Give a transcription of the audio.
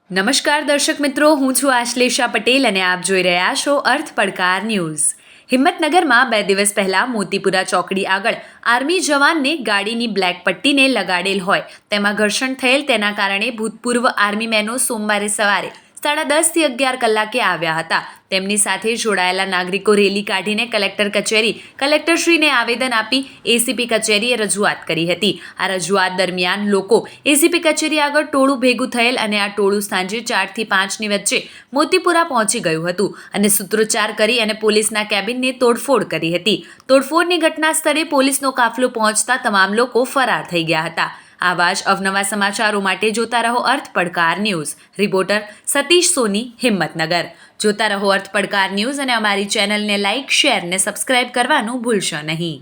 નમસ્કાર દર્શક મિત્રો, હું છું આશ્લેષા પટેલ અને આપ જોઈ રહ્યા છો અર્થ પડકાર ન્યૂઝ. હિંમતનગરમાં 2 દિવસ પહેલા મોતીપુરા ચોકડી આગળ આર્મી જવાનને ગાડીની બ્લેક પટ્ટીને લગાડેલ હોય તેમાં ઘર્ષણ થયેલ. તેના કારણે ભૂતપૂર્વ આર્મીમેનો સોમવારે સવારે 10:30 થી 11 કલાકે આવ્યા હતા. તેમની સાથે જોડાયેલા નાગરિકો રેલી કાઢીને કલેક્ટર કચેરી કલેક્ટરશ્રીને આવેદન આપી એસીપી કચેરીએ રજૂઆત કરી હતી. આ રજૂઆત દરમિયાન લોકો એસીપી કચેરી આગળ ટોળું ભેગું થયેલ અને આ ટોળું સાંજે 4 થી 5ની વચ્ચે મોતીપુરા પહોંચી ગયું હતું અને સૂત્રોચ્ચાર કરી અને પોલીસના કેબિનને તોડફોડ કરી હતી. તોડફોડની ઘટના સ્થળે પોલીસનો કાફલો પહોંચતા તમામ લોકો ફરાર થઈ ગયા હતા. આવા જ અવનવા સમાચારો માટે જોતા રહો અર્થ પડકાર ન્યૂઝ. રિપોર્ટર સતીશ સોની, હિંમતનગર. જોતા રહો અર્થ પડકાર ન્યૂઝ અને અમારી ચેનલને લાઇક, શેર ને સબસ્ક્રાઇબ કરવાનું ભૂલશો નહીં.